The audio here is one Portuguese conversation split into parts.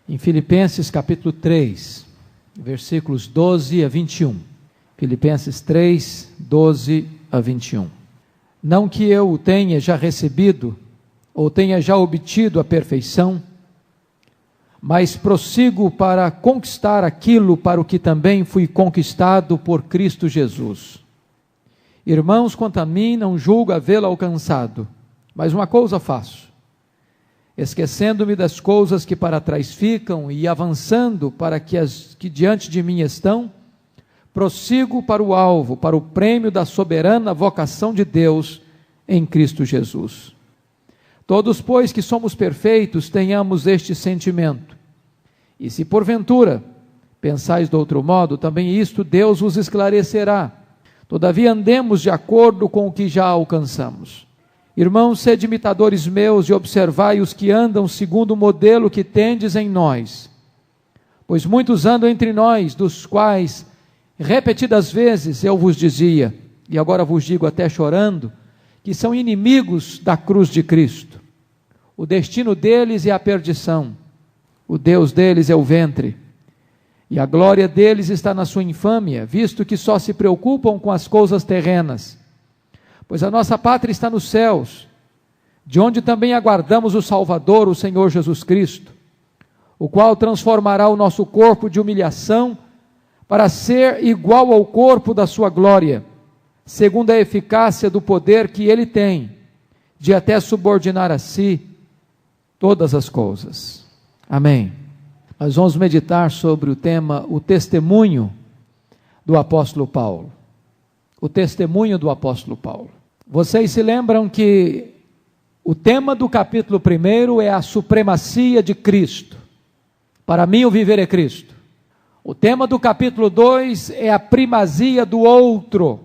em Filipenses capítulo 3, versículos 12 a 21. Filipenses 3, 12 a 21. Não que eu o tenha já recebido, ou tenha já obtido a perfeição, mas prossigo para conquistar aquilo para o que também fui conquistado por Cristo Jesus. Irmãos, quanto a mim, não julgo havê-lo alcançado, mas uma coisa faço, esquecendo-me das coisas que para trás ficam e avançando para as que diante de mim estão, prossigo para o alvo, para o prêmio da soberana vocação de Deus em Cristo Jesus. Todos, pois, que somos perfeitos, tenhamos este sentimento. E se porventura pensais de outro modo, também isto Deus vos esclarecerá. Todavia andemos de acordo com o que já alcançamos. Irmãos, sede imitadores meus e observai os que andam segundo o modelo que tendes em nós. Pois muitos andam entre nós, dos quais repetidas vezes eu vos dizia, e agora vos digo até chorando, que são inimigos da cruz de Cristo. O destino deles é a perdição, o Deus deles é o ventre, e a glória deles está na sua infâmia, visto que só se preocupam com as coisas terrenas. Pois a nossa pátria está nos céus, de onde também aguardamos o Salvador, o Senhor Jesus Cristo, o qual transformará o nosso corpo de humilhação para ser igual ao corpo da sua glória, segundo a eficácia do poder que ele tem, de até subordinar a si todas as coisas. Amém. Nós vamos meditar sobre o tema, o testemunho do apóstolo Paulo. O testemunho do apóstolo Paulo. Vocês se lembram que o tema do capítulo 1 é a supremacia de Cristo. Para mim o viver é Cristo. O tema do capítulo 2 é a primazia do outro.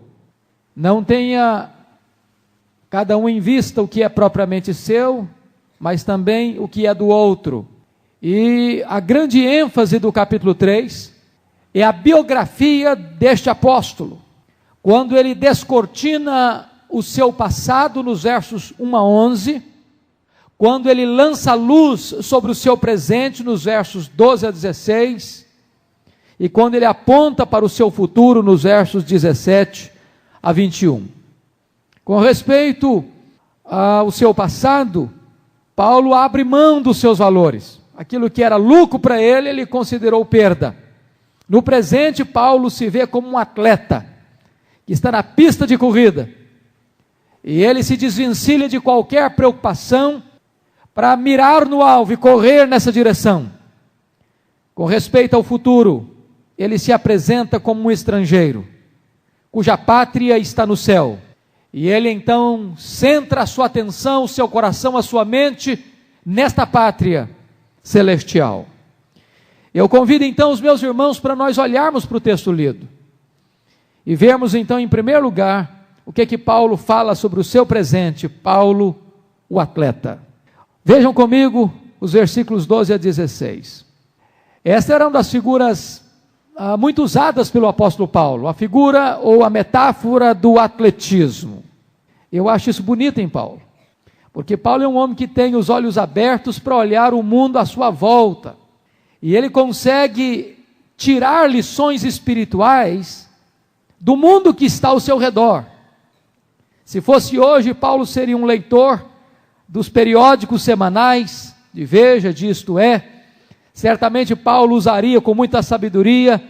Não tenha cada um em vista o que é propriamente seu, mas também o que é do outro. E a grande ênfase do capítulo 3 é a biografia deste apóstolo, quando ele descortina o seu passado nos versos 1 a 11, quando ele lança luz sobre o seu presente nos versos 12 a 16, e quando ele aponta para o seu futuro nos versos 17 a 21. Com respeito ao seu passado, Paulo abre mão dos seus valores. Aquilo que era lucro para ele, ele considerou perda. No presente, Paulo se vê como um atleta que está na pista de corrida. E ele se desvencilha de qualquer preocupação para mirar no alvo e correr nessa direção. Com respeito ao futuro, ele se apresenta como um estrangeiro, cuja pátria está no céu. E ele então centra a sua atenção, o seu coração, a sua mente nesta pátria celestial. Eu convido então os meus irmãos para nós olharmos para o texto lido e vermos então em primeiro lugar o que Paulo fala sobre o seu presente, Paulo o atleta. Vejam comigo os versículos 12 a 16. Esta era uma das figuras muito usadas pelo apóstolo Paulo, a figura ou a metáfora do atletismo. Eu acho isso bonito em Paulo, porque Paulo é um homem que tem os olhos abertos para olhar o mundo à sua volta, e ele consegue tirar lições espirituais do mundo que está ao seu redor. Se fosse hoje, Paulo seria um leitor dos periódicos semanais, de Veja, de Isto É. Certamente Paulo usaria com muita sabedoria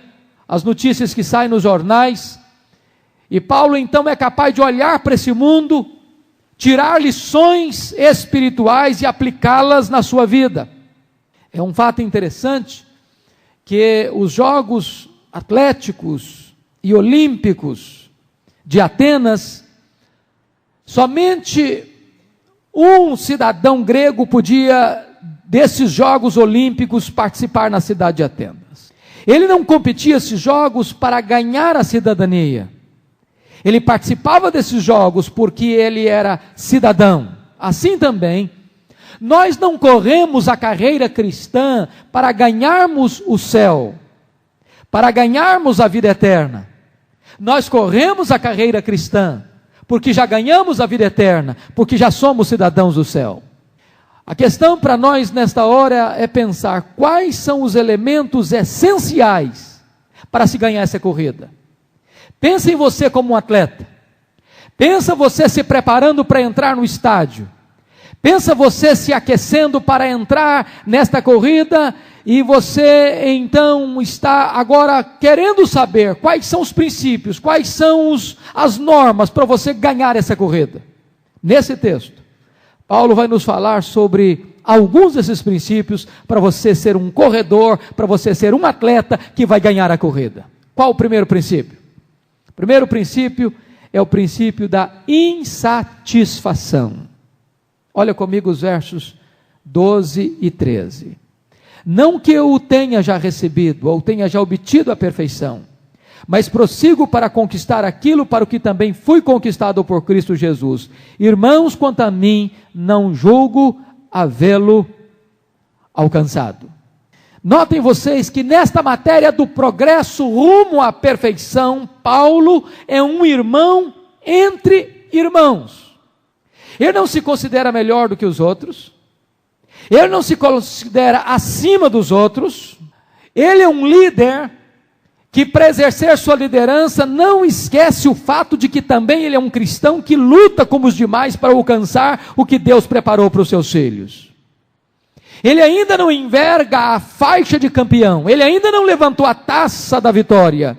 as notícias que saem nos jornais, e Paulo então é capaz de olhar para esse mundo, tirar lições espirituais e aplicá-las na sua vida. É um fato interessante que os Jogos Atléticos e Olímpicos de Atenas, somente um cidadão grego podia, desses Jogos Olímpicos, participar na cidade de Atenas. Ele não competia esses Jogos para ganhar a cidadania. Ele participava desses Jogos porque ele era cidadão. Assim também, nós não corremos a carreira cristã para ganharmos o céu, para ganharmos a vida eterna. Nós corremos a carreira cristã porque já ganhamos a vida eterna, porque já somos cidadãos do céu. A questão para nós nesta hora é pensar quais são os elementos essenciais para se ganhar essa corrida. Pensa em você como um atleta. Pensa você se preparando para entrar no estádio. Pensa você se aquecendo para entrar nesta corrida e você então está agora querendo saber quais são os princípios, quais são as normas para você ganhar essa corrida. Nesse texto, Paulo vai nos falar sobre alguns desses princípios para você ser um corredor, para você ser um atleta que vai ganhar a corrida. Qual o primeiro princípio? O primeiro princípio é o princípio da insatisfação. Olha comigo os versos 12 e 13. Não que eu o tenha já recebido, ou tenha já obtido a perfeição, mas prossigo para conquistar aquilo para o que também fui conquistado por Cristo Jesus. Irmãos, quanto a mim, não julgo havê-lo alcançado. Notem vocês que nesta matéria do progresso rumo à perfeição, Paulo é um irmão entre irmãos. Ele não se considera melhor do que os outros, ele não se considera acima dos outros, ele é um líder que para exercer sua liderança não esquece o fato de que também ele é um cristão que luta como os demais para alcançar o que Deus preparou para os seus filhos. Ele ainda não enverga a faixa de campeão, ele ainda não levantou a taça da vitória,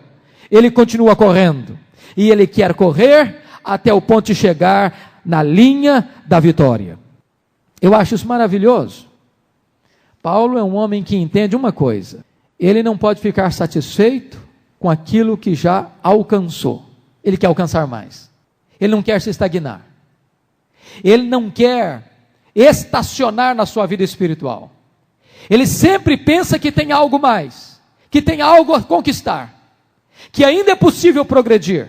ele continua correndo, e ele quer correr até o ponto de chegar na linha da vitória. Eu acho isso maravilhoso. Paulo é um homem que entende uma coisa: ele não pode ficar satisfeito com aquilo que já alcançou. Ele quer alcançar mais. Ele não quer se estagnar. Ele não quer estacionar na sua vida espiritual. Ele sempre pensa que tem algo mais, que tem algo a conquistar, que ainda é possível progredir,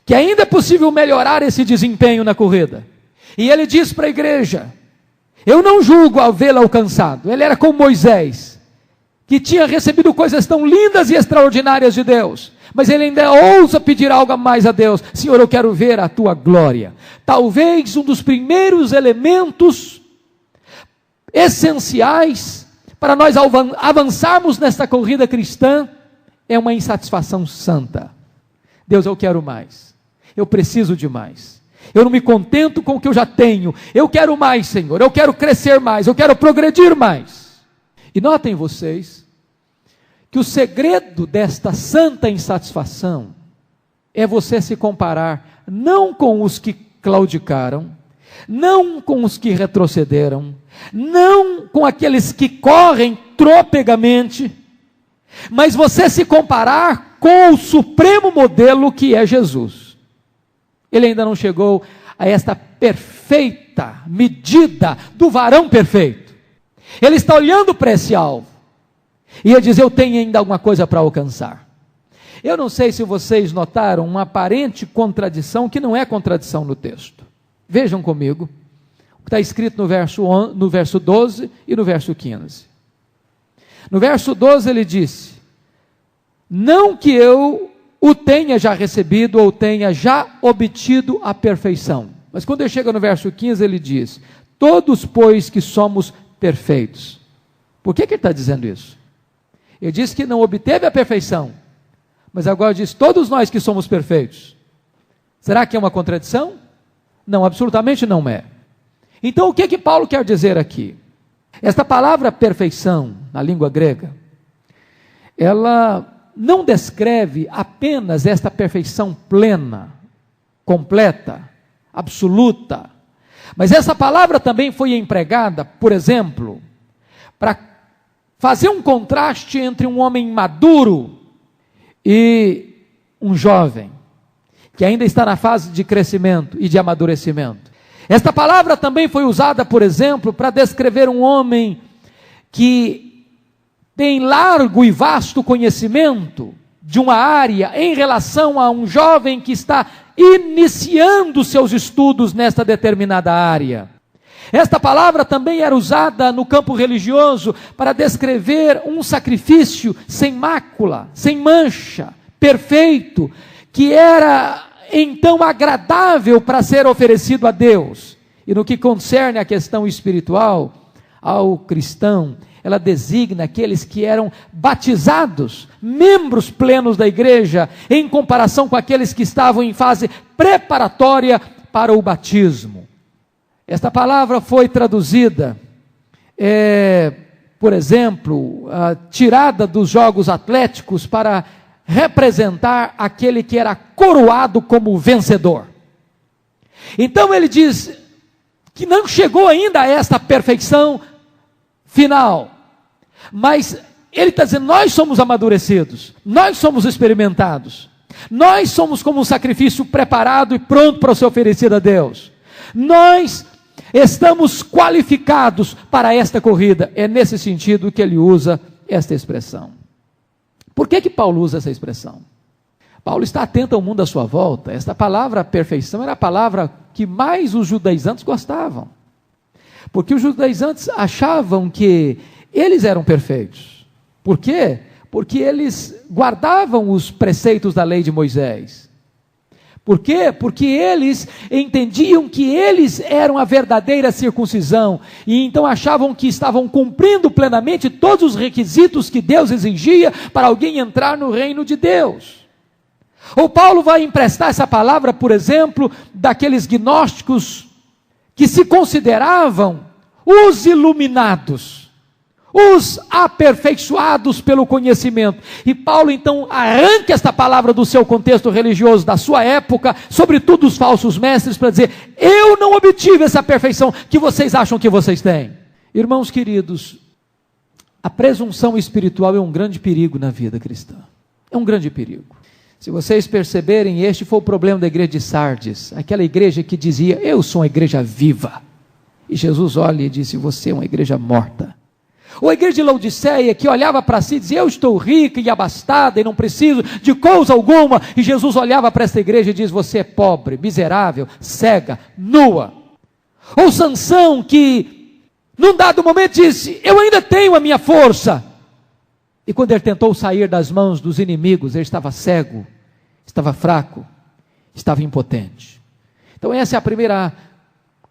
que ainda é possível melhorar esse desempenho na corrida. E ele diz para a igreja: eu não julgo havê-lo alcançado. Ele era como Moisés, que tinha recebido coisas tão lindas e extraordinárias de Deus, mas ele ainda ousa pedir algo a mais a Deus: Senhor, eu quero ver a tua glória. Talvez um dos primeiros elementos essenciais para nós avançarmos nesta corrida cristã é uma insatisfação santa. Deus, eu quero mais, eu preciso de mais, eu não me contento com o que eu já tenho, eu quero mais, Senhor, eu quero crescer mais, eu quero progredir mais. E notem vocês que o segredo desta santa insatisfação é você se comparar não com os que claudicaram, não com os que retrocederam, não com aqueles que correm tropegamente, mas você se comparar com o supremo modelo que é Jesus. Ele ainda não chegou a esta perfeita medida do varão perfeito. Ele está olhando para esse alvo e ele diz: eu tenho ainda alguma coisa para alcançar. Eu não sei se vocês notaram uma aparente contradição, que não é contradição no texto. Vejam comigo o que está escrito no verso 12 e no verso 15. No verso 12 ele disse: não que eu o tenha já recebido ou tenha já obtido a perfeição. Mas quando ele chega no verso 15 ele diz: todos, pois, que somos perfeitos. Por que ele está dizendo isso? Ele diz que não obteve a perfeição, mas agora diz: todos nós que somos perfeitos. Será que é uma contradição? Não, absolutamente não é. Então o que Paulo quer dizer aqui? Esta palavra perfeição, na língua grega, ela não descreve apenas esta perfeição plena, completa, absoluta, mas essa palavra também foi empregada, por exemplo, para fazer um contraste entre um homem maduro e um jovem, que ainda está na fase de crescimento e de amadurecimento. Esta palavra também foi usada, por exemplo, para descrever um homem que tem largo e vasto conhecimento de uma área em relação a um jovem que está iniciando seus estudos nesta determinada área. Esta palavra também era usada no campo religioso para descrever um sacrifício sem mácula, sem mancha, perfeito, que era então agradável para ser oferecido a Deus. E no que concerne à questão espiritual, ao cristão, ela designa aqueles que eram batizados, membros plenos da igreja, em comparação com aqueles que estavam em fase preparatória para o batismo. Esta palavra foi traduzida, por exemplo, tirada dos jogos atléticos para representar aquele que era coroado como vencedor. Então ele diz que não chegou ainda a esta perfeição final, mas ele está dizendo, nós somos amadurecidos, nós somos experimentados, nós somos como um sacrifício preparado e pronto para ser oferecido a Deus, nós estamos qualificados para esta corrida. É nesse sentido que ele usa esta expressão. Por que Paulo usa essa expressão? Paulo está atento ao mundo à sua volta. Esta palavra perfeição era a palavra que mais os judaizantes gostavam, porque os judaizantes achavam que eles eram perfeitos. Por quê? Porque eles guardavam os preceitos da lei de Moisés. Por quê? Porque eles entendiam que eles eram a verdadeira circuncisão, e então achavam que estavam cumprindo plenamente todos os requisitos que Deus exigia para alguém entrar no reino de Deus. Ou Paulo vai emprestar essa palavra, por exemplo, daqueles gnósticos que se consideravam os iluminados, os aperfeiçoados pelo conhecimento. E Paulo então arranca esta palavra do seu contexto religioso, da sua época, sobretudo os falsos mestres, para dizer, eu não obtive essa perfeição que vocês acham que vocês têm. Irmãos queridos, a presunção espiritual é um grande perigo na vida cristã. É um grande perigo. Se vocês perceberem, este foi o problema da igreja de Sardes, aquela igreja que dizia, eu sou uma igreja viva. E Jesus olha e disse, você é uma igreja morta. Ou a igreja de Laodiceia, que olhava para si e dizia, eu estou rica e abastada e não preciso de coisa alguma. E Jesus olhava para esta igreja e diz, você é pobre, miserável, cega, nua. Ou Sansão, que num dado momento disse, eu ainda tenho a minha força. E quando ele tentou sair das mãos dos inimigos, ele estava cego, estava fraco, estava impotente. Então essa é a primeira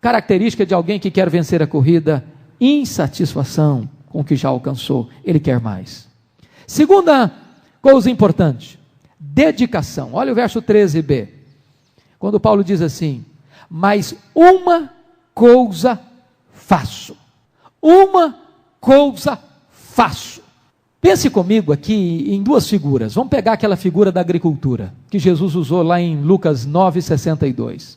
característica de alguém que quer vencer a corrida: insatisfação com o que já alcançou, ele quer mais. Segunda coisa importante, dedicação. Olha o verso 13b, quando Paulo diz assim, mas uma coisa faço, uma coisa faço. Pense comigo aqui em duas figuras. Vamos pegar aquela figura da agricultura, que Jesus usou lá em Lucas 9,62.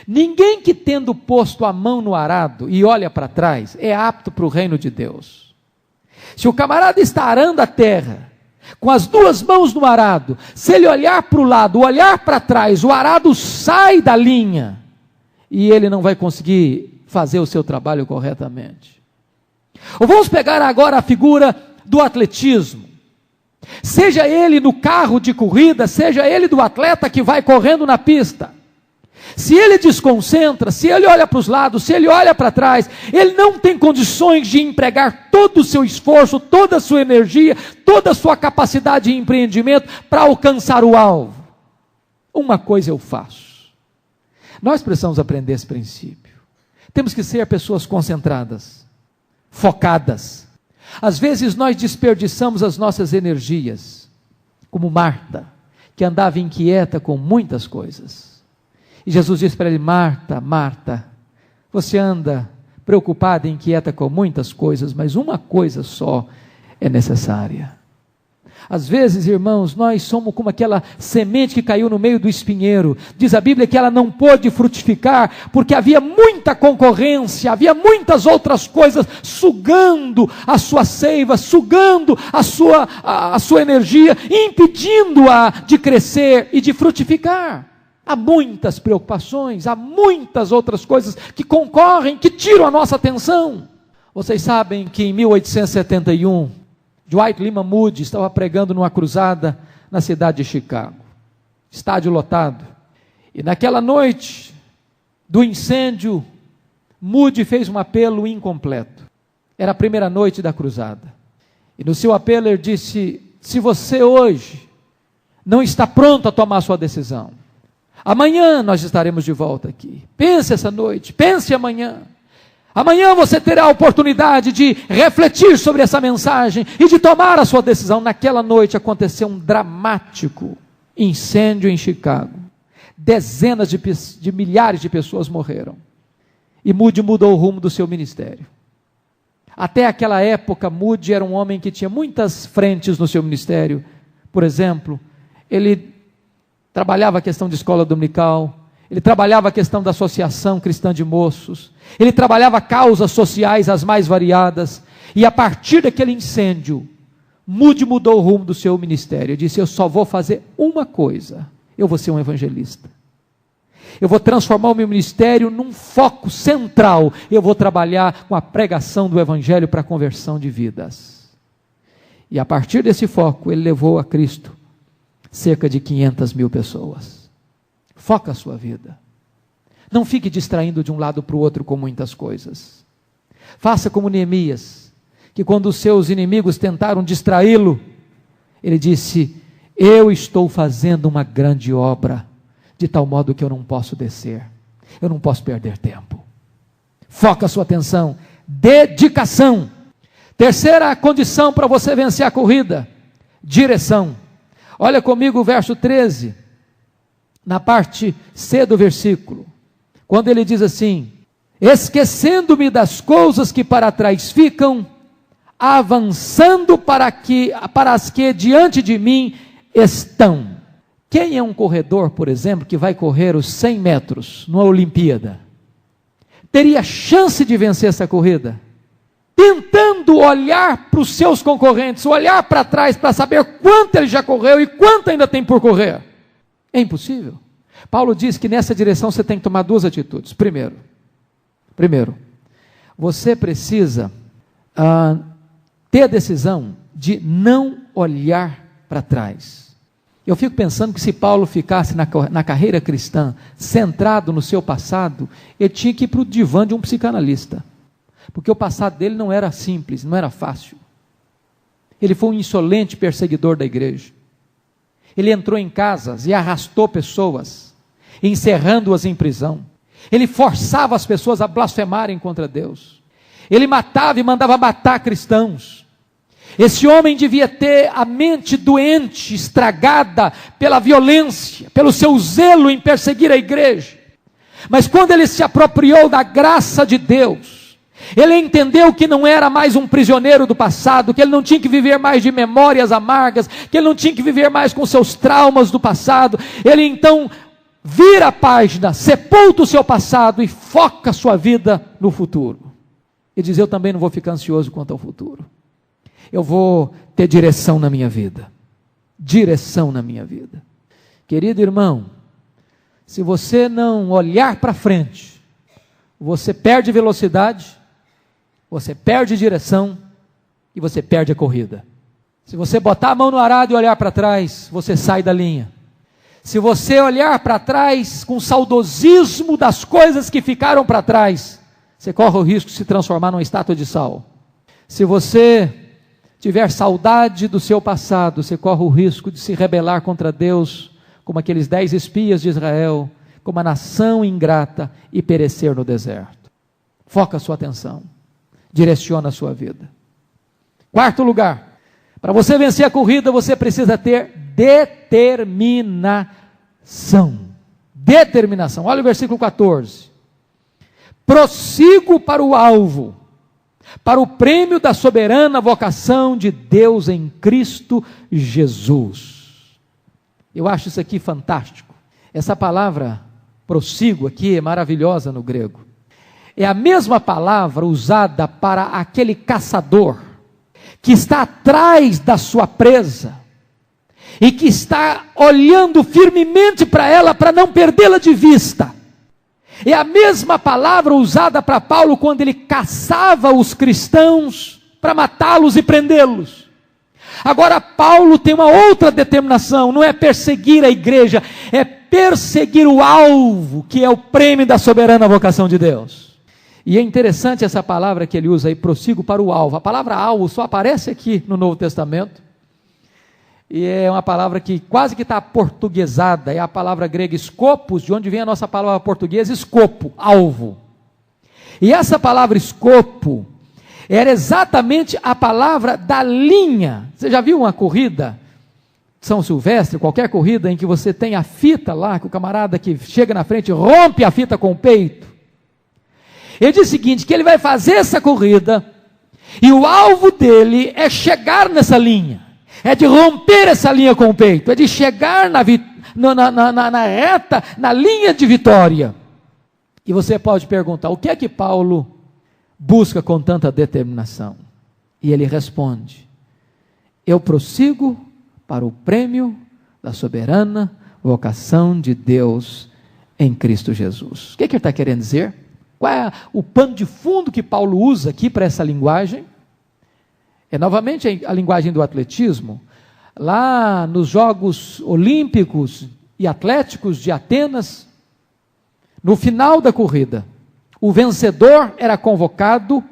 Ninguém que tendo posto a mão no arado e olha para trás, é apto para o reino de Deus. Se o camarada está arando a terra, com as duas mãos no arado, se ele olhar para o lado, olhar para trás, o arado sai da linha, e ele não vai conseguir fazer o seu trabalho corretamente. Ou vamos pegar agora a figura do atletismo, seja ele no carro de corrida, seja ele do atleta que vai correndo na pista. Se ele desconcentra, se ele olha para os lados, se ele olha para trás, ele não tem condições de empregar todo o seu esforço, toda a sua energia, toda a sua capacidade de empreendimento para alcançar o alvo. Uma coisa eu faço. Nós precisamos aprender esse princípio. Temos que ser pessoas concentradas, focadas. Às vezes nós desperdiçamos as nossas energias, como Marta, que andava inquieta com muitas coisas. E Jesus disse para ele, Marta, Marta, você anda preocupada e inquieta com muitas coisas, mas uma coisa só é necessária. Às vezes, irmãos, nós somos como aquela semente que caiu no meio do espinheiro. Diz a Bíblia que ela não pôde frutificar, porque havia muita concorrência, havia muitas outras coisas sugando a sua seiva, sugando a sua energia, impedindo-a de crescer e de frutificar. Há muitas preocupações, há muitas outras coisas que concorrem, que tiram a nossa atenção. Vocês sabem que em 1871, Dwight Lyman Moody estava pregando numa cruzada na cidade de Chicago. Estádio lotado. E naquela noite do incêndio, Moody fez um apelo incompleto. Era a primeira noite da cruzada. E no seu apelo ele disse, se você hoje não está pronto a tomar a sua decisão, amanhã nós estaremos de volta aqui. Pense essa noite, pense amanhã. Amanhã você terá a oportunidade de refletir sobre essa mensagem e de tomar a sua decisão. Naquela noite aconteceu um dramático incêndio em Chicago. Dezenas de milhares de pessoas morreram. E Moody mudou o rumo do seu ministério. Até aquela época, Moody era um homem que tinha muitas frentes no seu ministério. Por exemplo, ele trabalhava a questão de escola dominical, ele trabalhava a questão da associação cristã de moços, ele trabalhava causas sociais as mais variadas, e a partir daquele incêndio, Moody mudou o rumo do seu ministério. Ele disse: eu só vou fazer uma coisa, eu vou ser um evangelista. Eu vou transformar o meu ministério num foco central. Eu vou trabalhar com a pregação do evangelho para a conversão de vidas. E a partir desse foco, ele levou a Cristo cerca de 500 mil pessoas. Foca a sua vida. Não fique distraindo de um lado para o outro com muitas coisas. Faça como Neemias, que quando os seus inimigos tentaram distraí-lo, ele disse: eu estou fazendo uma grande obra, de tal modo que eu não posso descer, eu não posso perder tempo. Foca a sua atenção, dedicação. Terceira condição para você vencer a corrida: direção. Olha comigo o verso 13, na parte C do versículo, quando ele diz assim: esquecendo-me das coisas que para trás ficam, avançando para as que diante de mim estão. Quem é um corredor, por exemplo, que vai correr os 100 metros numa Olimpíada, teria chance de vencer essa corrida? Tentando olhar para os seus concorrentes, olhar para trás para saber quanto ele já correu e quanto ainda tem por correr. É impossível. Paulo diz que nessa direção você tem que tomar duas atitudes. Primeiro, você precisa ter a decisão de não olhar para trás. Eu fico pensando que se Paulo ficasse na carreira cristã, centrado no seu passado, ele tinha que ir para o divã de um psicanalista, porque o passado dele não era simples, não era fácil. Ele foi um insolente perseguidor da igreja. Ele entrou em casas e arrastou pessoas, encerrando-as em prisão. Ele forçava as pessoas a blasfemarem contra Deus. Ele matava e mandava matar cristãos. Esse homem devia ter a mente doente, estragada pela violência, pelo seu zelo em perseguir a igreja. Mas quando ele se apropriou da graça de Deus, ele entendeu que não era mais um prisioneiro do passado, que ele não tinha que viver mais de memórias amargas, que ele não tinha que viver mais com seus traumas do passado. Ele então vira a página, sepulta o seu passado e foca a sua vida no futuro. E diz: eu também não vou ficar ansioso quanto ao futuro. Eu vou ter direção na minha vida. Direção na minha vida. Querido irmão, se você não olhar para frente, você perde velocidade, você perde direção e você perde a corrida. Se você botar a mão no arado e olhar para trás, você sai da linha. Se você olhar para trás com saudosismo das coisas que ficaram para trás, você corre o risco de se transformar numa estátua de sal. Se você tiver saudade do seu passado, você corre o risco de se rebelar contra Deus, como aqueles 10 espias de Israel, como a nação ingrata, e perecer no deserto. Foca a sua atenção, direciona a sua vida. Quarto lugar, para você vencer a corrida, você precisa ter determinação. Determinação. Olha o versículo 14. Prossigo para o alvo, para o prêmio da soberana vocação de Deus em Cristo Jesus. Eu acho isso aqui fantástico. Essa palavra prossigo aqui é maravilhosa no grego. É a mesma palavra usada para aquele caçador que está atrás da sua presa e que está olhando firmemente para ela para não perdê-la de vista. É a mesma palavra usada para Paulo quando ele caçava os cristãos para matá-los e prendê-los. Agora Paulo tem uma outra determinação, não é perseguir a igreja, é perseguir o alvo, que é o prêmio da soberana vocação de Deus. E é interessante essa palavra que ele usa aí, prossigo para o alvo. A palavra alvo só aparece aqui no Novo Testamento. E é uma palavra que quase que está portuguesada, é a palavra grega escopos, de onde vem a nossa palavra portuguesa escopo, alvo. E essa palavra escopo era exatamente a palavra da linha. Você já viu uma corrida São Silvestre, qualquer corrida em que você tem a fita lá, que o camarada que chega na frente rompe a fita com o peito? Ele diz o seguinte, que ele vai fazer essa corrida e o alvo dele é chegar nessa linha, é de romper essa linha com o peito, é de chegar na reta, na linha de vitória. E você pode perguntar, o que é que Paulo busca com tanta determinação? E ele responde, eu prossigo para o prêmio da soberana vocação de Deus em Cristo Jesus. O que é que ele está querendo dizer? Qual é o pano de fundo que Paulo usa aqui para essa linguagem? É novamente a linguagem do atletismo. Lá nos Jogos Olímpicos e Atléticos de Atenas, no final da corrida, o vencedor era convocado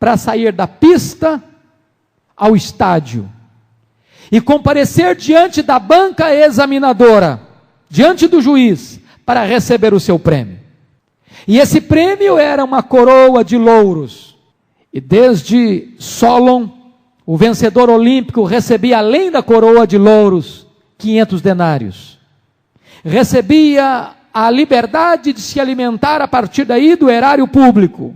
para sair da pista ao estádio e comparecer diante da banca examinadora, diante do juiz, para receber o seu prêmio. E esse prêmio era uma coroa de louros. E desde Solon, o vencedor olímpico recebia, além da coroa de louros, 500 denários. Recebia a liberdade de se alimentar a partir daí do erário público.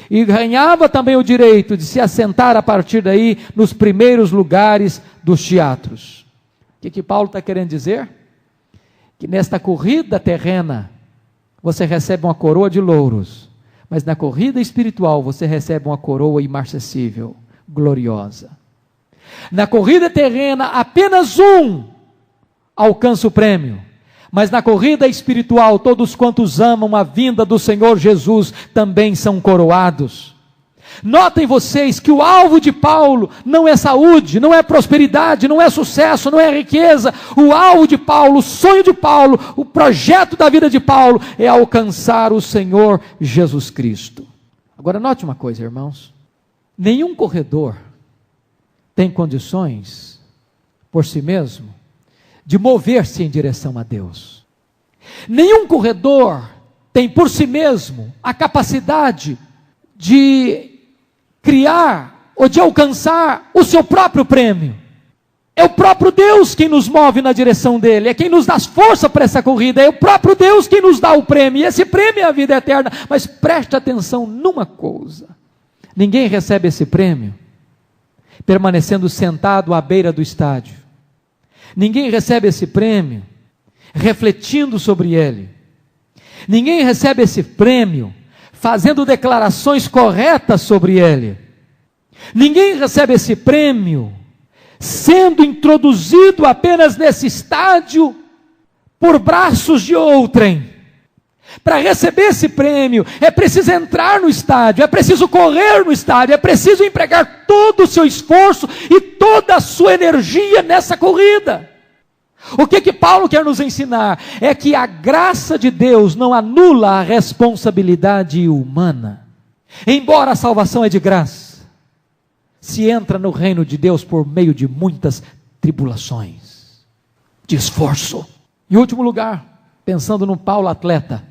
E ganhava também o direito de se assentar a partir daí nos primeiros lugares dos teatros. O que Paulo está querendo dizer? Que nesta corrida terrena, você recebe uma coroa de louros, mas na corrida espiritual você recebe uma coroa imarcessível, gloriosa. Na corrida terrena, apenas um alcança o prêmio, mas na corrida espiritual, todos quantos amam a vinda do Senhor Jesus também são coroados. Notem vocês que o alvo de Paulo não é saúde, não é prosperidade, não é sucesso, não é riqueza. O alvo de Paulo, o sonho de Paulo, o projeto da vida de Paulo é alcançar o Senhor Jesus Cristo. Agora note uma coisa, irmãos. Nenhum corredor tem condições, por si mesmo, de mover-se em direção a Deus. Nenhum corredor tem por si mesmo a capacidade de criar ou de alcançar o seu próprio prêmio. É o próprio Deus quem nos move na direção dele, é quem nos dá força para essa corrida, é o próprio Deus quem nos dá o prêmio, e esse prêmio é a vida eterna. Mas preste atenção numa coisa, ninguém recebe esse prêmio permanecendo sentado à beira do estádio, ninguém recebe esse prêmio refletindo sobre ele, ninguém recebe esse prêmio fazendo declarações corretas sobre ele. Ninguém recebe esse prêmio sendo introduzido apenas nesse estádio por braços de outrem. Para receber esse prêmio, é preciso entrar no estádio, é preciso correr no estádio, é preciso empregar todo o seu esforço e toda a sua energia nessa corrida. O que Paulo quer nos ensinar? É que a graça de Deus não anula a responsabilidade humana. Embora a salvação é de graça, se entra no reino de Deus por meio de muitas tribulações, de esforço. Em último lugar, pensando no Paulo atleta,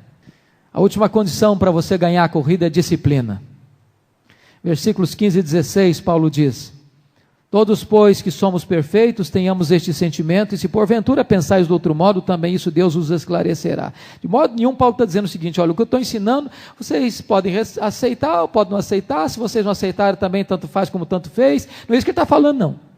a última condição para você ganhar a corrida é disciplina. Versículos 15 e 16, Paulo diz: todos, pois, que somos perfeitos, tenhamos este sentimento, e se porventura pensais do outro modo, também isso Deus os esclarecerá. De modo nenhum, Paulo está dizendo o seguinte: olha, o que eu estou ensinando, vocês podem aceitar ou podem não aceitar, se vocês não aceitarem também, tanto faz como tanto fez. Não é isso que ele está falando, não.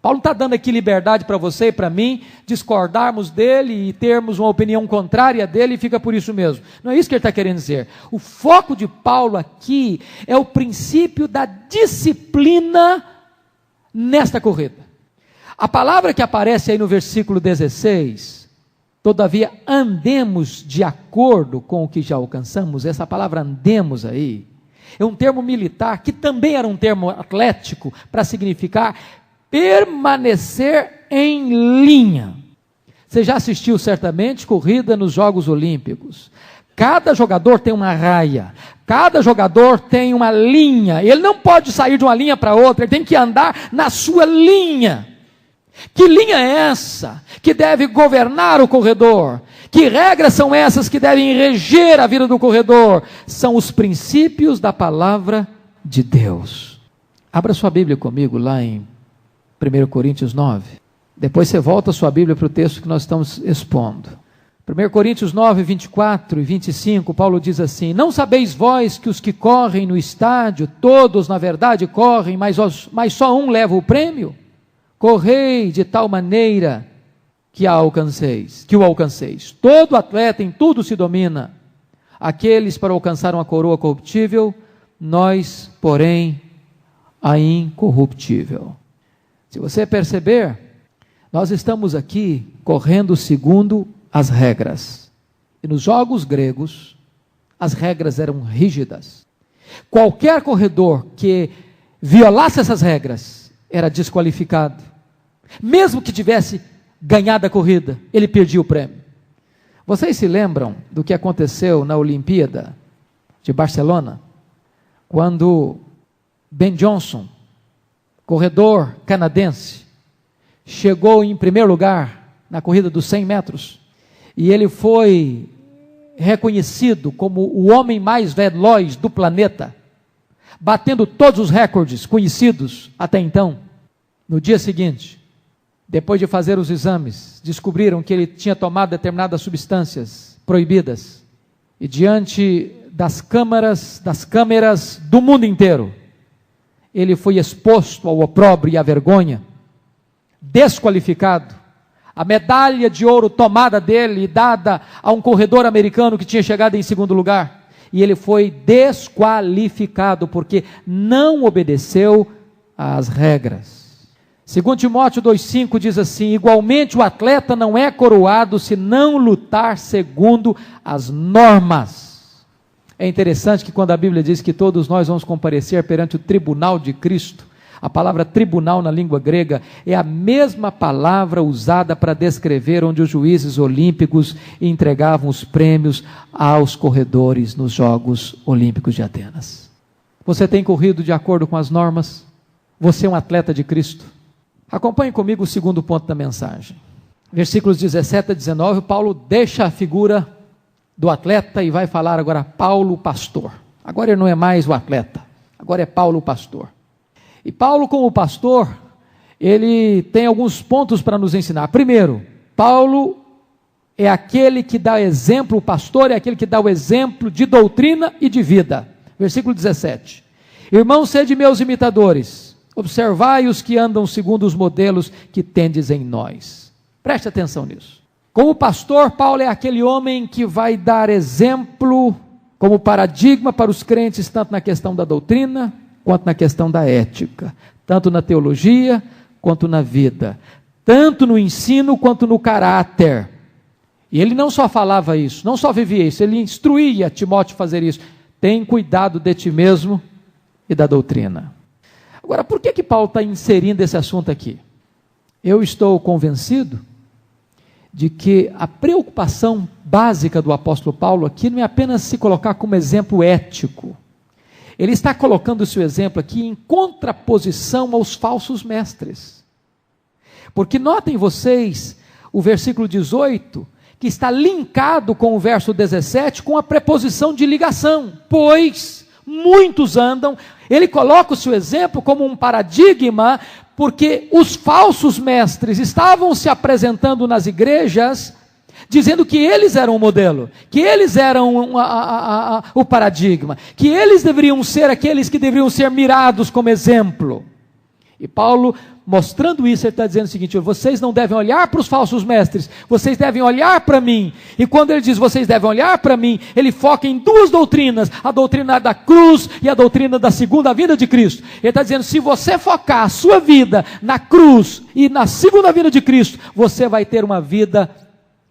Paulo não está dando aqui liberdade para você e para mim, discordarmos dele e termos uma opinião contrária dele, e fica por isso mesmo. Não é isso que ele está querendo dizer. O foco de Paulo aqui é o princípio da disciplina nesta corrida. A palavra que aparece aí no versículo 16, todavia andemos de acordo com o que já alcançamos, essa palavra andemos aí, é um termo militar, que também era um termo atlético, para significar permanecer em linha. Você já assistiu certamente corrida nos Jogos Olímpicos. Cada jogador tem uma raia, cada jogador tem uma linha, ele não pode sair de uma linha para outra, ele tem que andar na sua linha. Que linha é essa que deve governar o corredor? Que regras são essas que devem reger a vida do corredor? São os princípios da palavra de Deus. Abra sua Bíblia comigo lá em 1 Coríntios 9. Depois você volta a sua Bíblia para o texto que nós estamos expondo. 1 Coríntios 9, 24 e 25, Paulo diz assim: não sabeis vós que os que correm no estádio, todos na verdade correm, mas só um leva o prêmio? Correi de tal maneira que o alcanceis. Todo atleta em tudo se domina. Aqueles para alcançar uma coroa corruptível, nós, porém, a incorruptível. Se você perceber, nós estamos aqui correndo segundo as regras. E nos jogos gregos, as regras eram rígidas. Qualquer corredor que violasse essas regras era desqualificado. Mesmo que tivesse ganhado a corrida, ele perdia o prêmio. Vocês se lembram do que aconteceu na Olimpíada de Barcelona? Quando Ben Johnson, corredor canadense, chegou em primeiro lugar na corrida dos 100 metros, e ele foi reconhecido como o homem mais veloz do planeta, batendo todos os recordes conhecidos até então. No dia seguinte, depois de fazer os exames, descobriram que ele tinha tomado determinadas substâncias proibidas, e diante das câmeras do mundo inteiro, ele foi exposto ao opróbrio e à vergonha, desqualificado. A medalha de ouro tomada dele e dada a um corredor americano que tinha chegado em segundo lugar, e ele foi desqualificado porque não obedeceu às regras. 2 Timóteo 2,5 diz assim: igualmente o atleta não é coroado se não lutar segundo as normas. É interessante que quando a Bíblia diz que todos nós vamos comparecer perante o tribunal de Cristo, a palavra tribunal na língua grega é a mesma palavra usada para descrever onde os juízes olímpicos entregavam os prêmios aos corredores nos Jogos Olímpicos de Atenas. Você tem corrido de acordo com as normas? Você é um atleta de Cristo? Acompanhe comigo o segundo ponto da mensagem. Versículos 17 a 19, Paulo deixa a figura do atleta e vai falar agora Paulo, pastor. Agora ele não é mais o atleta, agora é Paulo, pastor. E Paulo, como pastor, ele tem alguns pontos para nos ensinar. Primeiro, Paulo é aquele que dá exemplo, o pastor é aquele que dá o exemplo de doutrina e de vida. Versículo 17. Irmãos, sede meus imitadores, observai os que andam segundo os modelos que tendes em nós. Preste atenção nisso. Como pastor, Paulo é aquele homem que vai dar exemplo como paradigma para os crentes, tanto na questão da doutrina, quanto na questão da ética, tanto na teologia, quanto na vida, tanto no ensino, quanto no caráter. E ele não só falava isso, não só vivia isso, ele instruía Timóteo a fazer isso. Tem cuidado de ti mesmo e da doutrina. Agora, por que Paulo está inserindo esse assunto aqui? Eu estou convencido de que a preocupação básica do apóstolo Paulo aqui não é apenas se colocar como exemplo ético. Ele está colocando o seu exemplo aqui em contraposição aos falsos mestres. Porque notem vocês o versículo 18, que está linkado com o verso 17, com a preposição de ligação. Pois muitos andam. Ele coloca o seu exemplo como um paradigma, porque os falsos mestres estavam se apresentando nas igrejas, dizendo que eles eram o modelo, que eles eram o paradigma, que eles deveriam ser aqueles que deveriam ser mirados como exemplo. E Paulo, mostrando isso, ele está dizendo o seguinte: vocês não devem olhar para os falsos mestres, vocês devem olhar para mim. E quando ele diz vocês devem olhar para mim, ele foca em duas doutrinas: a doutrina da cruz e a doutrina da segunda vinda de Cristo. Ele está dizendo: se você focar a sua vida na cruz e na segunda vinda de Cristo, você vai ter uma vida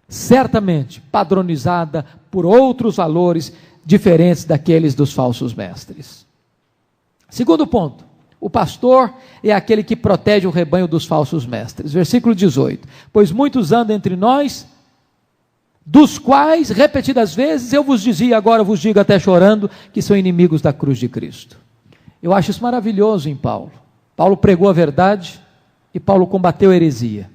certamente padronizada por outros valores diferentes daqueles dos falsos mestres. Segundo ponto: o pastor é aquele que protege o rebanho dos falsos mestres. Versículo 18. Pois muitos andam entre nós, dos quais, repetidas vezes, eu vos dizia, agora vos digo até chorando, que são inimigos da cruz de Cristo. Eu acho isso maravilhoso em Paulo. Paulo pregou a verdade, e Paulo combateu a heresia.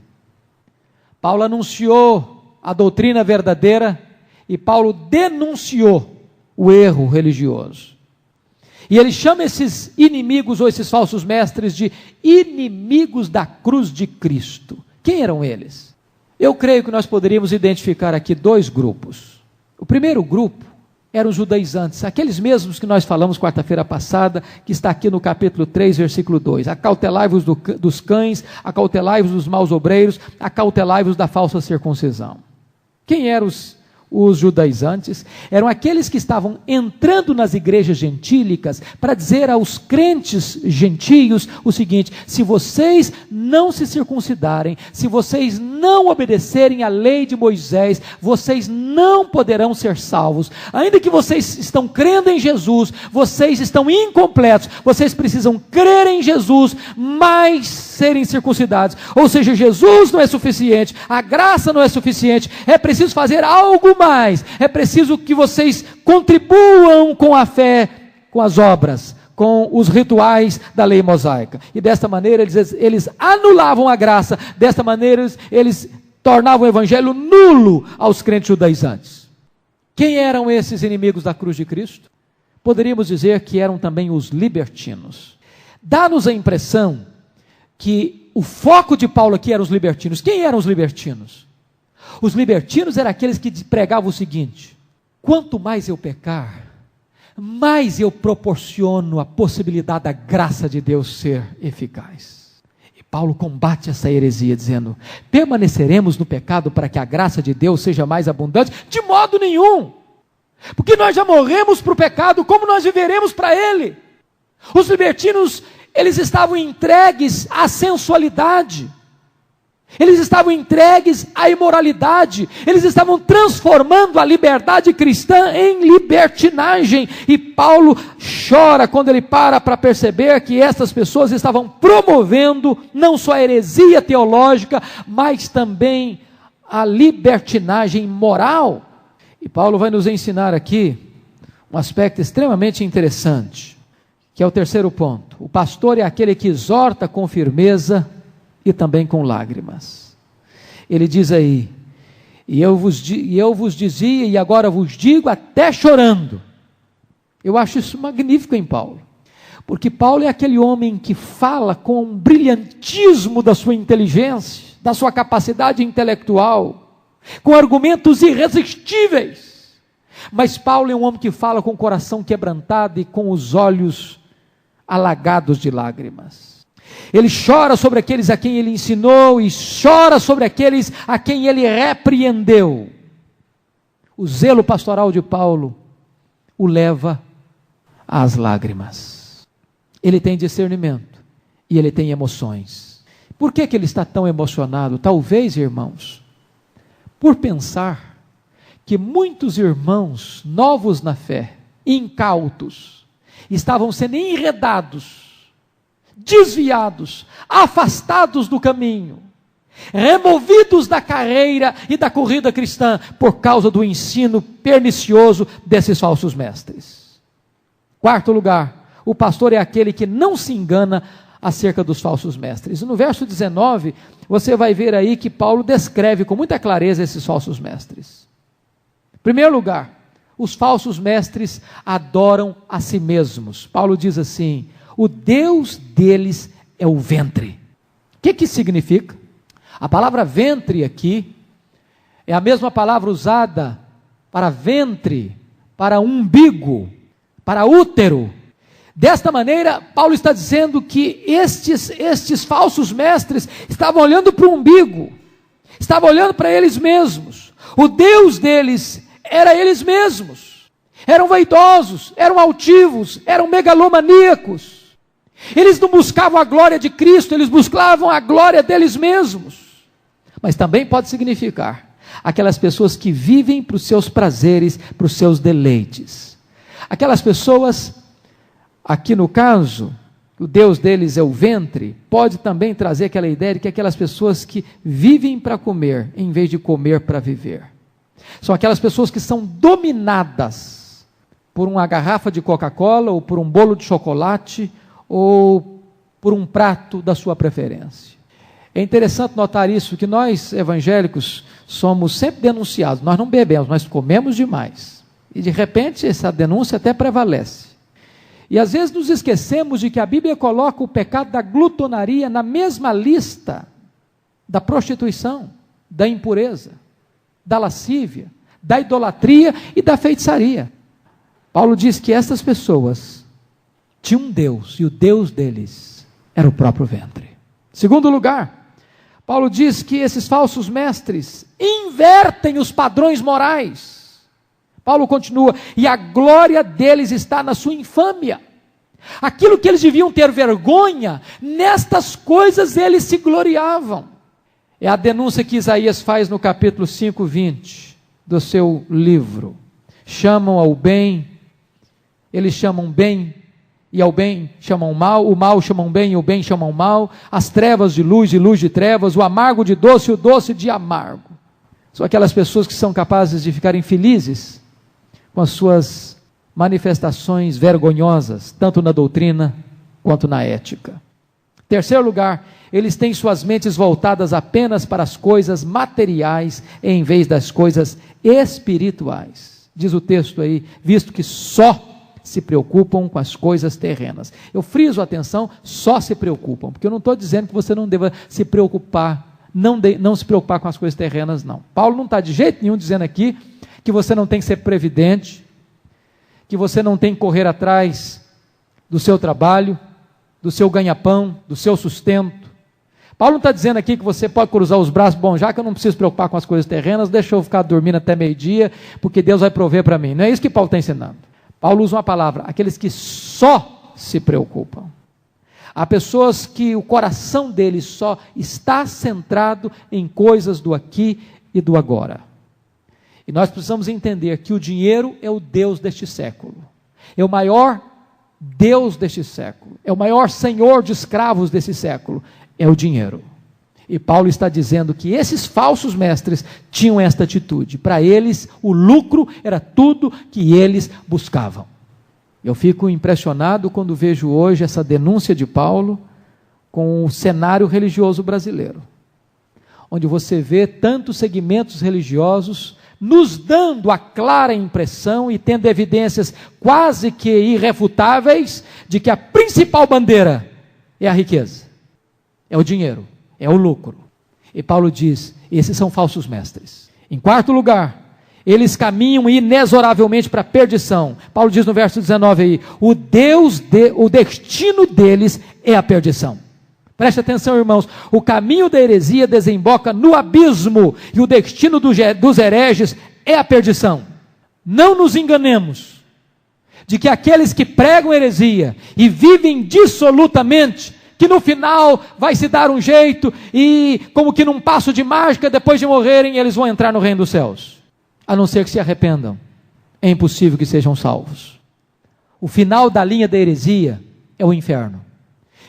Paulo anunciou a doutrina verdadeira e Paulo denunciou o erro religioso. E ele chama esses inimigos ou esses falsos mestres de inimigos da cruz de Cristo. Quem eram eles? Eu creio que nós poderíamos identificar aqui dois grupos. O primeiro grupo eram os judaizantes, aqueles mesmos que nós falamos quarta-feira passada, que está aqui no capítulo 3, versículo 2. Acautelai-vos dos cães, acautelai-vos dos maus obreiros, acautelai-vos da falsa circuncisão. Quem eram os judaizantes? Eram aqueles que estavam entrando nas igrejas gentílicas para dizer aos crentes gentios o seguinte: se vocês não se circuncidarem, se vocês não obedecerem à lei de Moisés, vocês não poderão ser salvos. Ainda que vocês estão crendo em Jesus, vocês estão incompletos, vocês precisam crer em Jesus, mas serem circuncidados. Ou seja, Jesus não é suficiente, a graça não é suficiente, é preciso fazer algo mais, é preciso que vocês contribuam com a fé, com as obras, com os rituais da lei mosaica. E desta maneira eles anulavam a graça, desta maneira eles tornavam o evangelho nulo aos crentes judaizantes. Quem eram esses inimigos da cruz de Cristo? Poderíamos dizer que eram também os libertinos. Dá-nos a impressão que o foco de Paulo aqui eram os libertinos. Quem eram os libertinos? Os libertinos eram aqueles que pregavam o seguinte: quanto mais eu pecar, mais eu proporciono a possibilidade da graça de Deus ser eficaz. E Paulo combate essa heresia dizendo: permaneceremos no pecado para que a graça de Deus seja mais abundante? De modo nenhum, porque nós já morremos para o pecado, como nós viveremos para ele? Os libertinos, eles estavam entregues à sensualidade, eles estavam entregues à imoralidade, eles estavam transformando a liberdade cristã em libertinagem, e Paulo chora quando ele para perceber que essas pessoas estavam promovendo não só a heresia teológica, mas também a libertinagem moral. E Paulo vai nos ensinar aqui um aspecto extremamente interessante, que é o terceiro ponto. O pastor é aquele que exorta com firmeza e também com lágrimas. Ele diz aí: e eu vos dizia e agora vos digo até chorando. Eu acho isso magnífico em Paulo, porque Paulo é aquele homem que fala com um brilhantismo da sua inteligência, da sua capacidade intelectual, com argumentos irresistíveis. Mas Paulo é um homem que fala com o coração quebrantado e com os olhos alagados de lágrimas. Ele chora sobre aqueles a quem ele ensinou e chora sobre aqueles a quem ele repreendeu. O zelo pastoral de Paulo o leva às lágrimas. Ele tem discernimento e ele tem emoções. Por que ele está tão emocionado? Talvez, irmãos, por pensar que muitos irmãos novos na fé, incautos, estavam sendo enredados, desviados, afastados do caminho, removidos da carreira e da corrida cristã, por causa do ensino pernicioso desses falsos mestres. Quarto lugar, o pastor é aquele que não se engana acerca dos falsos mestres. No verso 19, você vai ver aí que Paulo descreve com muita clareza esses falsos mestres. Em primeiro lugar, os falsos mestres adoram a si mesmos. Paulo diz assim: o Deus deles é o ventre. O que significa? A palavra ventre aqui é a mesma palavra usada para ventre, para umbigo, para útero. Desta maneira, Paulo está dizendo que estes falsos mestres estavam olhando para o umbigo, estavam olhando para eles mesmos. O Deus deles era eles mesmos. Eram vaidosos, eram altivos, eram megalomaníacos. Eles não buscavam a glória de Cristo, eles buscavam a glória deles mesmos. Mas também pode significar aquelas pessoas que vivem para os seus prazeres, para os seus deleites. Aquelas pessoas, aqui no caso, o Deus deles é o ventre, pode também trazer aquela ideia de que aquelas pessoas que vivem para comer, em vez de comer para viver. São aquelas pessoas que são dominadas por uma garrafa de Coca-Cola, ou por um bolo de chocolate, ou por um prato da sua preferência. É interessante notar isso, que nós evangélicos somos sempre denunciados. Nós não bebemos, nós comemos demais. E de repente essa denúncia até prevalece. E às vezes nos esquecemos de que a Bíblia coloca o pecado da glutonaria na mesma lista da prostituição, da impureza, da lascívia, da idolatria e da feitiçaria. Paulo diz que essas pessoas tinham um Deus, e o Deus deles era o próprio ventre. Segundo lugar, Paulo diz que esses falsos mestres invertem os padrões morais. Paulo continua, e a glória deles está na sua infâmia. Aquilo que eles deviam ter vergonha, nestas coisas eles se gloriavam. É a denúncia que Isaías faz no capítulo 5:20 do seu livro. Chamam ao bem, eles chamam bem, e ao bem chamam mal, o mal chamam bem, e o bem chamam mal, as trevas de luz, e luz de trevas, o amargo de doce, e o doce de amargo. São aquelas pessoas que são capazes de ficarem felizes com as suas manifestações vergonhosas, tanto na doutrina quanto na ética. Terceiro lugar, eles têm suas mentes voltadas apenas para as coisas materiais, em vez das coisas espirituais. Diz o texto aí, visto que só se preocupam com as coisas terrenas. Eu friso a atenção, só se preocupam, porque eu não estou dizendo que você não deva se preocupar, não se preocupar com as coisas terrenas, não. Paulo não está de jeito nenhum dizendo aqui que você não tem que ser previdente, que você não tem que correr atrás do seu trabalho, do seu ganha-pão, do seu sustento. Paulo não está dizendo aqui que você pode cruzar os braços, bom, já que eu não preciso preocupar com as coisas terrenas, deixa eu ficar dormindo até meio-dia, porque Deus vai prover para mim. Não é isso que Paulo está ensinando. Paulo usa uma palavra, aqueles que só se preocupam. Há pessoas que o coração deles só está centrado em coisas do aqui e do agora. E nós precisamos entender que o dinheiro é o Deus deste século. É o maior Deus deste século. É o maior senhor de escravos desse século. É o dinheiro. E Paulo está dizendo que esses falsos mestres tinham esta atitude. Para eles, o lucro era tudo que eles buscavam. Eu fico impressionado quando vejo hoje essa denúncia de Paulo com o cenário religioso brasileiro, onde você vê tantos segmentos religiosos nos dando a clara impressão e tendo evidências quase que irrefutáveis de que a principal bandeira é a riqueza, é o dinheiro, é o lucro. E Paulo diz, esses são falsos mestres. Em quarto lugar, eles caminham inexoravelmente para a perdição. Paulo diz no verso 19 aí, o destino deles é a perdição. Preste atenção, irmãos, o caminho da heresia desemboca no abismo, e o destino dos hereges é a perdição. Não nos enganemos, de que aqueles que pregam heresia e vivem dissolutamente, que no final vai se dar um jeito, e como que num passo de mágica, depois de morrerem, eles vão entrar no reino dos céus, a não ser que se arrependam, é impossível que sejam salvos. O final da linha da heresia é o inferno.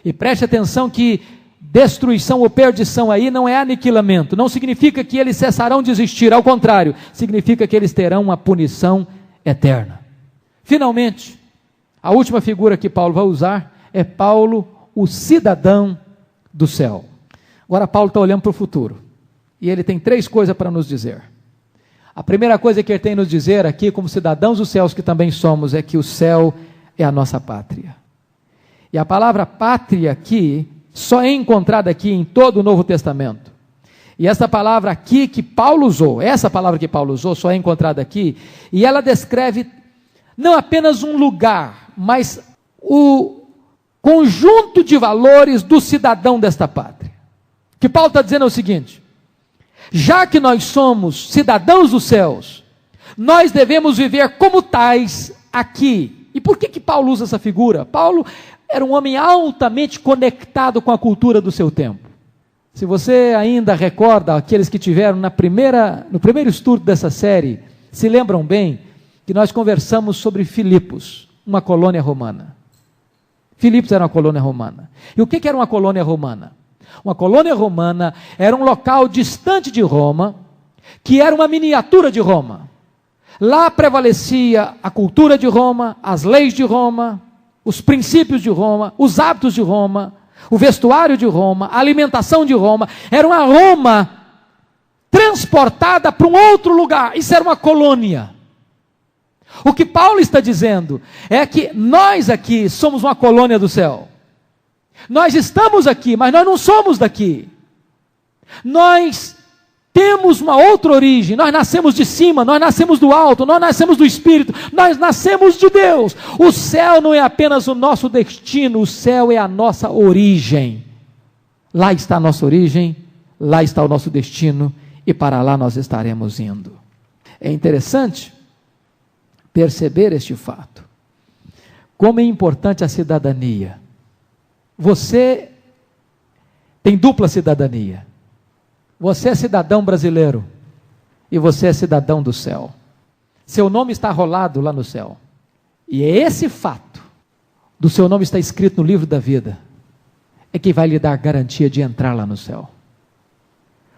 E preste atenção que destruição ou perdição aí não é aniquilamento, não significa que eles cessarão de existir, ao contrário, significa que eles terão uma punição eterna. Finalmente, a última figura que Paulo vai usar é Paulo, o cidadão do céu. Agora Paulo está olhando para o futuro, e ele tem três coisas para nos dizer. A primeira coisa que ele tem a nos dizer aqui, como cidadãos dos céus que também somos, é que o céu é a nossa pátria. E a palavra pátria aqui, só é encontrada aqui em todo o Novo Testamento. E essa palavra aqui que Paulo usou, essa palavra que Paulo usou, só é encontrada aqui, e ela descreve não apenas um lugar, mas o conjunto de valores do cidadão desta pátria. O que Paulo está dizendo é o seguinte, já que nós somos cidadãos dos céus, nós devemos viver como tais aqui. E por que Paulo usa essa figura? Paulo era um homem altamente conectado com a cultura do seu tempo. Se você ainda recorda, aqueles que tiveram no primeiro estudo dessa série, se lembram bem que nós conversamos sobre Filipos, uma colônia romana. Filipos era uma colônia romana. E o que era uma colônia romana? Uma colônia romana era um local distante de Roma, que era uma miniatura de Roma. Lá prevalecia a cultura de Roma, as leis de Roma, os princípios de Roma, os hábitos de Roma, o vestuário de Roma, a alimentação de Roma, era uma Roma transportada para um outro lugar. Isso era uma colônia. O que Paulo está dizendo é que nós aqui somos uma colônia do céu. Nós estamos aqui, mas nós não somos daqui. Nós temos uma outra origem, nós nascemos de cima, nós nascemos do alto, nós nascemos do Espírito, nós nascemos de Deus. O céu não é apenas o nosso destino, o céu é a nossa origem. Lá está a nossa origem, lá está o nosso destino, e para lá nós estaremos indo. É interessante perceber este fato. Como é importante a cidadania. Você tem dupla cidadania. Você é cidadão brasileiro e você é cidadão do céu. Seu nome está rolado lá no céu. E é esse fato do seu nome estar escrito no livro da vida é que vai lhe dar garantia de entrar lá no céu.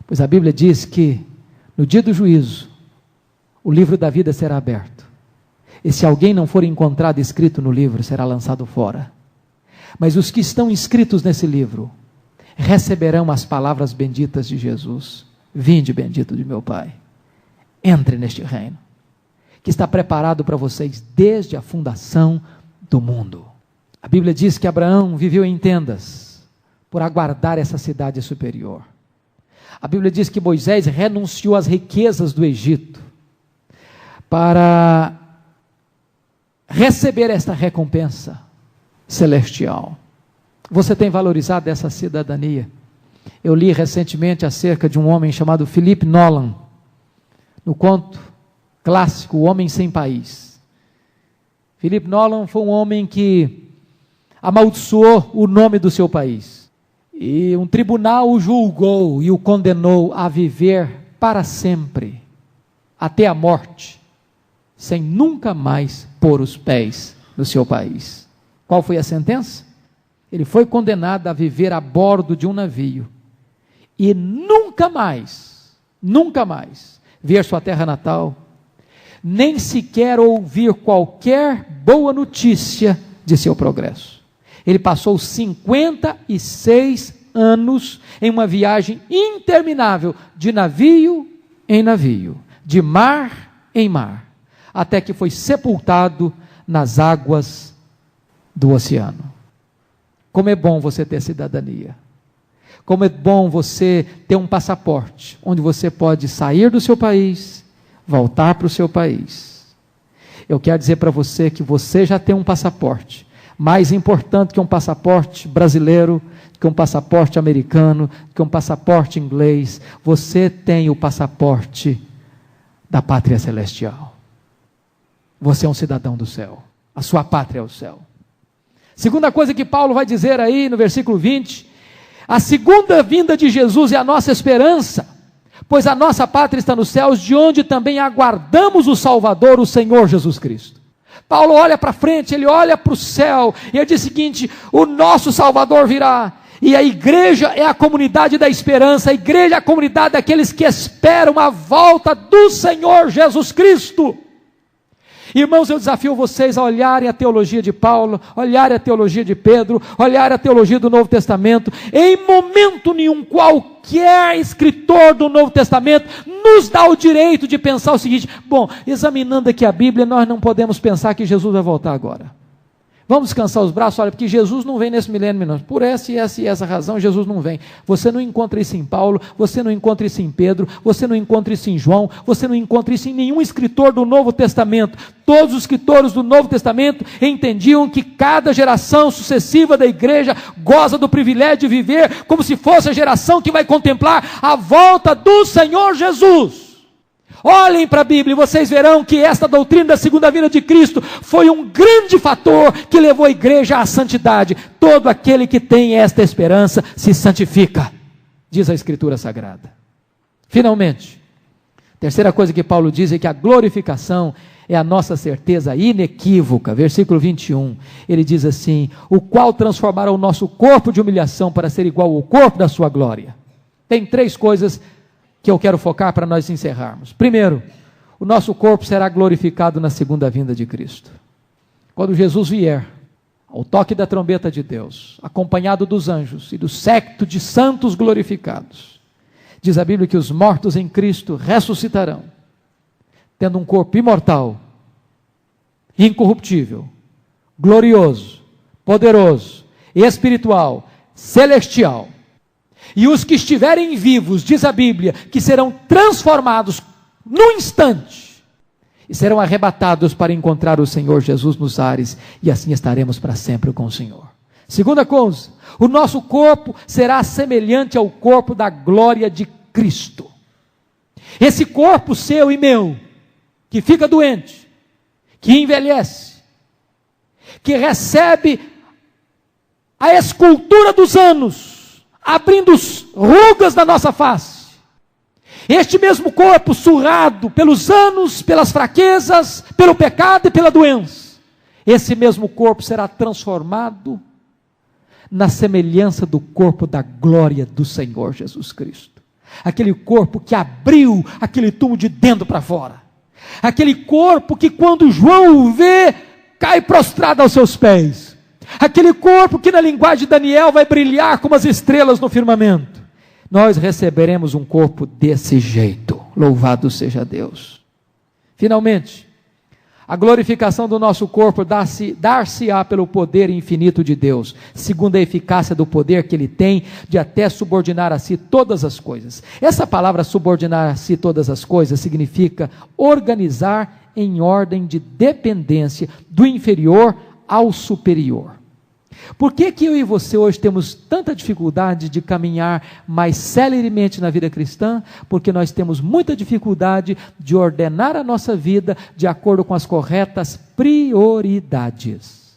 Pois a Bíblia diz que no dia do juízo o livro da vida será aberto. E se alguém não for encontrado escrito no livro, será lançado fora. Mas os que estão inscritos nesse livro receberão as palavras benditas de Jesus. Vinde, bendito de meu Pai. Entre neste reino, que está preparado para vocês desde a fundação do mundo. A Bíblia diz que Abraão viveu em tendas por aguardar essa cidade superior. A Bíblia diz que Moisés renunciou às riquezas do Egito para receber esta recompensa celestial. Você tem valorizado essa cidadania? Eu li recentemente acerca de um homem chamado Philip Nolan, no conto clássico O Homem Sem País. Philip Nolan foi um homem que amaldiçoou o nome do seu país. E um tribunal o julgou e o condenou a viver para sempre, até a morte, sem nunca mais pôr os pés no seu país. Qual foi a sentença? Ele foi condenado a viver a bordo de um navio e nunca mais ver sua terra natal, nem sequer ouvir qualquer boa notícia de seu progresso. Ele passou 56 anos em uma viagem interminável, de navio em navio, de mar em mar, até que foi sepultado nas águas do oceano. Como é bom você ter cidadania. Como é bom você ter um passaporte, onde você pode sair do seu país, voltar para o seu país. Eu quero dizer para você que você já tem um passaporte, mais importante que um passaporte brasileiro, que um passaporte americano, que um passaporte inglês. Você tem o passaporte da pátria celestial. Você é um cidadão do céu. A sua pátria é o céu. Segunda coisa que Paulo vai dizer aí no versículo 20, a segunda vinda de Jesus é a nossa esperança, pois a nossa pátria está nos céus, de onde também aguardamos o Salvador, o Senhor Jesus Cristo. Paulo olha para frente, ele olha para o céu, e ele diz o seguinte: o nosso Salvador virá, e a igreja é a comunidade da esperança, a igreja é a comunidade daqueles que esperam a volta do Senhor Jesus Cristo. Irmãos, eu desafio vocês a olharem a teologia de Paulo, olharem a teologia de Pedro, olharem a teologia do Novo Testamento. Em momento nenhum, qualquer escritor do Novo Testamento nos dá o direito de pensar o seguinte: bom, examinando aqui a Bíblia, nós não podemos pensar que Jesus vai voltar agora. Vamos descansar os braços, olha, porque Jesus não vem nesse milênio, não. Por essa e essa razão, Jesus não vem. Você não encontra isso em Paulo, você não encontra isso em Pedro, você não encontra isso em João, você não encontra isso em nenhum escritor do Novo Testamento. Todos os escritores do Novo Testamento entendiam que cada geração sucessiva da igreja goza do privilégio de viver como se fosse a geração que vai contemplar a volta do Senhor Jesus. Olhem para a Bíblia e vocês verão que esta doutrina da segunda vinda de Cristo foi um grande fator que levou a igreja à santidade. Todo aquele que tem esta esperança se santifica, diz a Escritura Sagrada. Finalmente, terceira coisa que Paulo diz é que a glorificação é a nossa certeza inequívoca. Versículo 21, ele diz assim: o qual transformará o nosso corpo de humilhação para ser igual ao corpo da sua glória. Tem três coisas que eu quero focar para nós encerrarmos. Primeiro, o nosso corpo será glorificado na segunda vinda de Cristo. Quando Jesus vier, ao toque da trombeta de Deus, acompanhado dos anjos e do séquito de santos glorificados, diz a Bíblia que os mortos em Cristo ressuscitarão, tendo um corpo imortal, incorruptível, glorioso, poderoso, espiritual, celestial. E os que estiverem vivos, diz a Bíblia, que serão transformados num instante, e serão arrebatados para encontrar o Senhor Jesus nos ares, e assim estaremos para sempre com o Senhor. Segunda coisa, o nosso corpo será semelhante ao corpo da glória de Cristo. Esse corpo seu e meu, que fica doente, que envelhece, que recebe a escultura dos anos, abrindo rugas na nossa face, este mesmo corpo surrado pelos anos, pelas fraquezas, pelo pecado e pela doença, esse mesmo corpo será transformado na semelhança do corpo da glória do Senhor Jesus Cristo. Aquele corpo que abriu aquele túmulo de dentro para fora. Aquele corpo que quando João o vê, cai prostrado aos seus pés. Aquele corpo que na linguagem de Daniel vai brilhar como as estrelas no firmamento. Nós receberemos um corpo desse jeito. Louvado seja Deus. Finalmente, a glorificação do nosso corpo dar-se-á pelo poder infinito de Deus, segundo a eficácia do poder que Ele tem de até subordinar a si todas as coisas. Essa palavra subordinar a si todas as coisas significa organizar em ordem de dependência do inferior ao superior. Por que eu e você hoje temos tanta dificuldade de caminhar mais celeremente na vida cristã? Porque nós temos muita dificuldade de ordenar a nossa vida de acordo com as corretas prioridades.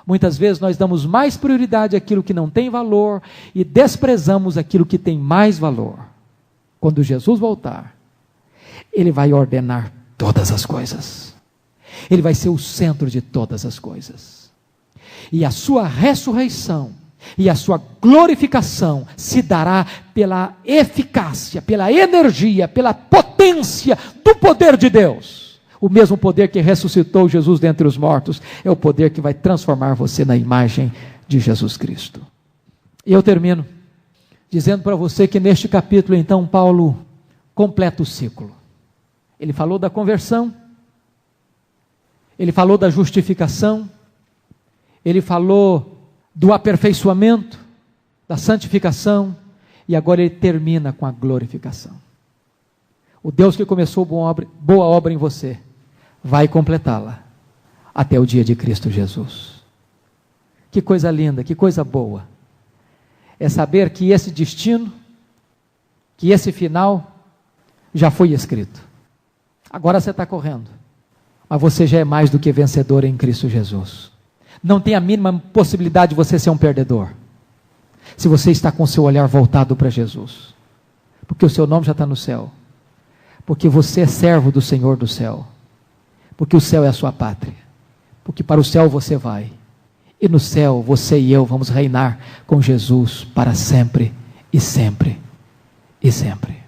Muitas vezes nós damos mais prioridade àquilo que não tem valor e desprezamos aquilo que tem mais valor. Quando Jesus voltar, Ele vai ordenar todas as coisas. Ele vai ser o centro de todas as coisas. E a sua ressurreição e a sua glorificação se dará pela eficácia, pela energia, pela potência do poder de Deus. O mesmo poder que ressuscitou Jesus dentre os mortos é o poder que vai transformar você na imagem de Jesus Cristo. E eu termino dizendo para você que neste capítulo então Paulo completa o ciclo. Ele falou da conversão, ele falou da justificação, ele falou do aperfeiçoamento, da santificação, e agora ele termina com a glorificação. O Deus que começou boa obra em você, vai completá-la, até o dia de Cristo Jesus. Que coisa linda, que coisa boa, é saber que esse destino, que esse final, já foi escrito. Agora você está correndo, mas você já é mais do que vencedor em Cristo Jesus. Não tem a mínima possibilidade de você ser um perdedor, se você está com o seu olhar voltado para Jesus, porque o seu nome já está no céu, porque você é servo do Senhor do céu, porque o céu é a sua pátria, porque para o céu você vai, e no céu você e eu vamos reinar com Jesus para sempre e sempre e sempre.